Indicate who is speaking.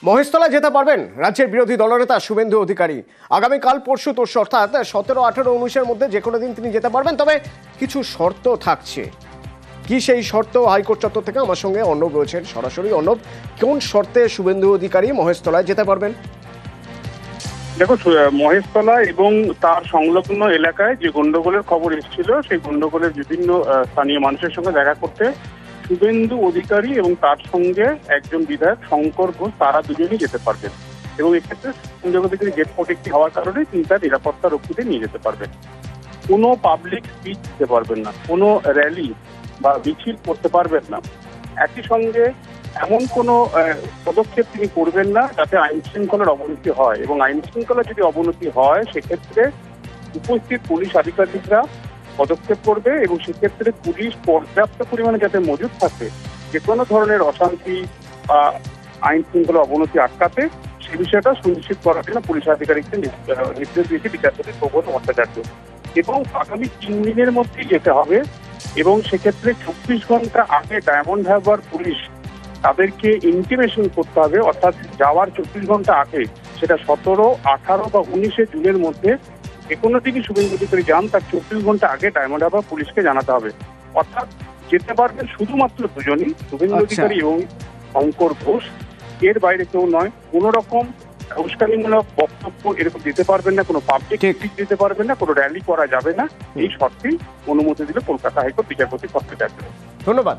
Speaker 1: মহেশতলা যেতে পারবেন রাজ্যের বিরোধী দলনেতা শুভেন্দু অধিকারী। আগামীকাল পরশু তরশু অর্থাৎ 17, 18, 19-এর মধ্যে যে কোনো দিন তিনি যেতে পারবেন, তবে কিছু শর্ত থাকছে। কি সেই শর্ত? হাইকোর্ট চত্বর থেকে আমার সঙ্গে অর্ণব রয়েছেন সরাসরি। অর্ণব, কোন শর্তে শুভেন্দু অধিকারী মহেশতলায় যেতে পারবেন?
Speaker 2: দেখো, মহেশতলা এবং তার সংলগ্ন এলাকায় যে গন্ডগোলের খবর এসেছিল, সেই গন্ডগোলের বিভিন্ন স্থানীয় মানুষের সঙ্গে দেখা করতে শুভেন্দু অধিকারী এবং তার সঙ্গে একজন বিধায়ক শঙ্কর ঘোষ, তারা দুজনেই যেতে পারবেন। এবং এক্ষেত্রে শুভেন্দু অধিকারী গেট প্রোটেক্টি হওয়ার কারণে তিনি তার নিরাপত্তা রক্ষীদের নিয়ে যেতে পারবেন। কোনো পাবলিক স্পিচ দিতে পারবেন না, কোনো র্যালি বা মিছিল করতে পারবেন না। একই সঙ্গে এমন কোনো পদক্ষেপ তিনি করবেন না যাতে আইন শৃঙ্খলার অবনতি হয়, এবং আইন শৃঙ্খলা যদি অবনতি হয় সেক্ষেত্রে উপস্থিত পুলিশ আধিকারিকরা পদক্ষেপ করবে, এবং সেক্ষেত্রে পুলিশ পর্যাপ্ত পরিমাণে যাতে মজুদ থাকে যে কোনো ধরনের অশান্তি বা আইন শৃঙ্খলা অবনতি আটকাতে, সে বিষয়টা সুনিশ্চিত করার জন্য পুলিশ আধিকারিকদের নির্দেশ দিয়েছে বিচারপতি প্রবোধ ভট্টাচার্য। এবং আগামী 3 দিনের মধ্যেই যেতে হবে, এবং সেক্ষেত্রে 24 ঘন্টা আগে ডায়মন্ড হারবার পুলিশ তাদেরকে ইন্টিমেশন করতে হবে, অর্থাৎ যাওয়ার 24 ঘন্টা আগে, সেটা 17, 18 বা 19 জুনের মধ্যে যে কোনো দিনই শুভেন্দু অধিকারী যান, তার 24 ঘন্টা আগে ডায়মন্ড হারবার পুলিশকে জানাতে হবে। অর্থাৎ যেতে পারবেন শুধুমাত্র দুজনই, শুভেন্দু অধিকারী এবং শঙ্কর ঘোষ, এর বাইরে কেউ নয়। কোনো রকম উস্কানিমূলক বক্তব্য এরকম দিতে পারবেন না, কোনো পাবলিক স্পিচ দিতে পারবেন না, কোনো র্যালি করা যাবে না। এই শর্তেই অনুমতি দিল কলকাতা হাইকোর্ট বিচারপতি ভট্টাচার্য।
Speaker 1: ধন্যবাদ।